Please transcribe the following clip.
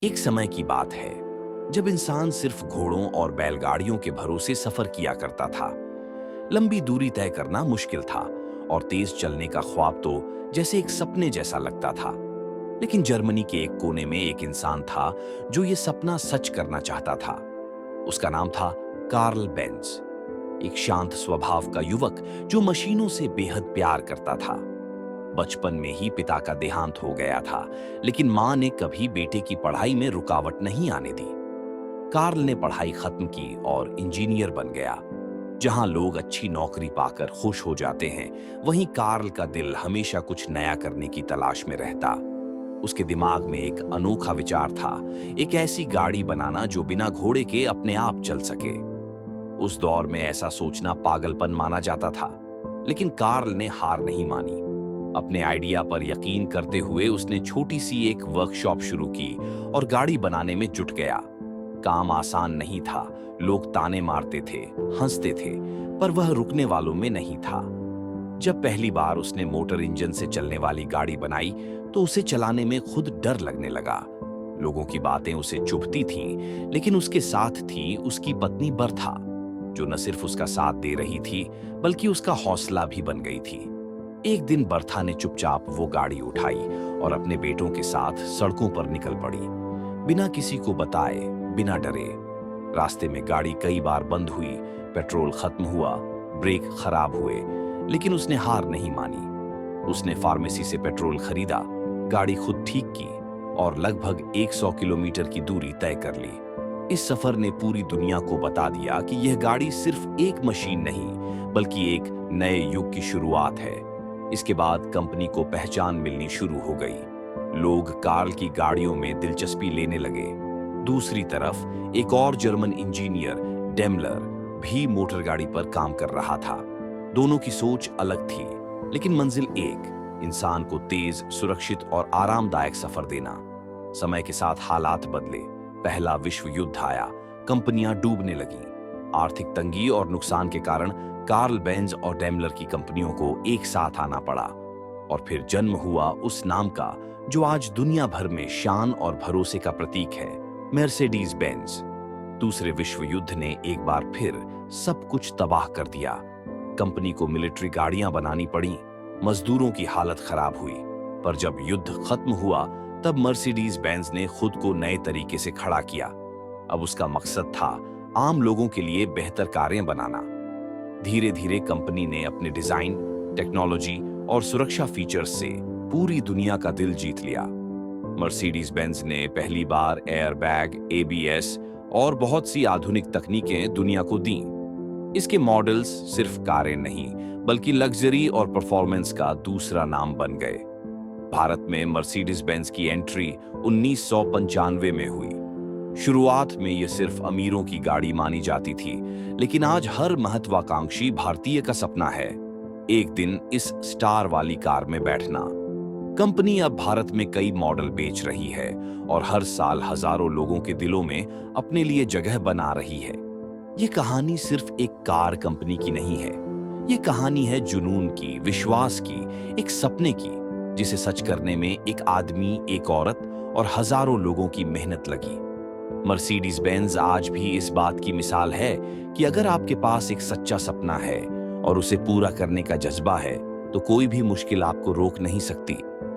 एक समय की बात है जब इंसान सिर्फ घोड़ों और बैलगाड़ियों के भरोसे सफर किया करता था। लंबी दूरी तय करना मुश्किल था और तेज चलने का ख्वाब तो जैसे एक सपने जैसा लगता था। लेकिन जर्मनी के एक कोने में एक इंसान था जो ये सपना सच करना चाहता था। उसका नाम था कार्ल बेंज, एक शांत स्वभाव का युवक जो मशीनों से बेहद प्यार करता था। बचपन में ही पिता का देहांत हो गया था, लेकिन मां ने कभी बेटे की पढ़ाई में रुकावट नहीं आने दी। कार्ल ने पढ़ाई खत्म की और इंजीनियर बन गया। जहां लोग अच्छी नौकरी पाकर खुश हो जाते हैं, वहीं कार्ल का दिल हमेशा कुछ नया करने की तलाश में रहता। उसके दिमाग में एक अनोखा विचार था, एक ऐसी गाड़ी बनाना जो बिना घोड़े के अपने आप चल सके। उस दौर में ऐसा सोचना पागलपन माना जाता था, लेकिन कार्ल ने हार नहीं मानी। अपने आइडिया पर यकीन करते हुए उसने छोटी सी एक वर्कशॉप शुरू की और गाड़ी बनाने में जुट गया। काम आसान नहीं था, लोग ताने मारते थे, हंसते थे, पर वह रुकने वालों में नहीं था। जब पहली बार उसने मोटर इंजन से चलने वाली गाड़ी बनाई तो उसे चलाने में खुद डर लगने लगा। लोगों की बातें उसे चुभती थीं, लेकिन उसके साथ थी उसकी पत्नी बर्था, जो न सिर्फ उसका साथ दे रही थी बल्कि उसका हौसला भी बन गई थी। एक दिन बर्था ने चुपचाप वो गाड़ी उठाई और अपने बेटों के साथ सड़कों पर निकल पड़ी, बिना किसी को बताए, बिना डरे। रास्ते में गाड़ी कई बार बंद हुई, पेट्रोल खत्म हुआ, ब्रेक खराब हुए, लेकिन उसने हार नहीं मानी। उसने फार्मेसी से पेट्रोल खरीदा, गाड़ी खुद ठीक की और लगभग 100 किलोमीटर की दूरी तय कर ली। इस सफर ने पूरी दुनिया को बता दिया कि यह गाड़ी सिर्फ एक मशीन नहीं, बल्कि एक नए युग की शुरुआत है। इसके बाद कंपनी को पहचान मिलनी शुरू हो गई। लोग कार्ल की गाड़ियों में दिलचस्पी लेने लगे। दूसरी तरफ एक और जर्मन इंजीनियर डेमलर भी मोटर गाड़ी पर काम कर रहा था। दोनों की सोच अलग थी, लेकिन मंजिल एक, इंसान को तेज, सुरक्षित और आरामदायक सफर देना। समय के साथ हालात बदले। पहला विश्व युद्ध आया, कंपनियां डूबने लगीं। आर्थिक तंगी और नुकसान के कारण कार्ल बेंज और डेमलर की कंपनियों को एक साथ आना पड़ा और फिर जन्म हुआ उस नाम का जो आज दुनिया भर में शान और भरोसे का प्रतीक है, मर्सिडीज बेंज। दूसरे विश्व युद्ध ने एक बार फिर सब कुछ तबाह कर दिया। कंपनी को मिलिट्री गाड़ियां बनानी पड़ी, मजदूरों की हालत खराब हुई। पर जब युद्ध खत्म हुआ तब मर्सिडीज बेंज ने खुद को नए तरीके से खड़ा किया। अब उसका मकसद था आम लोगों के लिए बेहतर कारें बनाना। धीरे धीरे कंपनी ने अपने डिजाइन, टेक्नोलॉजी और सुरक्षा फीचर्स से पूरी दुनिया का दिल जीत लिया। मर्सिडीज बेंज ने पहली बार एयरबैग, एबीएस और बहुत सी आधुनिक तकनीकें दुनिया को दी। इसके मॉडल्स सिर्फ कारें नहीं, बल्कि लग्जरी और परफॉर्मेंस का दूसरा नाम बन गए। भारत में मर्सिडीज बेंज की एंट्री 1995 में हुई। शुरुआत में यह सिर्फ अमीरों की गाड़ी मानी जाती थी, लेकिन आज हर महत्वाकांक्षी भारतीय का सपना है एक दिन इस स्टार वाली कार में बैठना। कंपनी अब भारत में कई मॉडल बेच रही है और हर साल हजारों लोगों के दिलों में अपने लिए जगह बना रही है। ये कहानी सिर्फ एक कार कंपनी की नहीं है, ये कहानी है जुनून की, विश्वास की, एक सपने की, जिसे सच करने में एक आदमी, एक औरत और हजारों लोगों की मेहनत लगी। मर्सिडीज बेंज आज भी इस बात की मिसाल है कि अगर आपके पास एक सच्चा सपना है और उसे पूरा करने का जज्बा है, तो कोई भी मुश्किल आपको रोक नहीं सकती।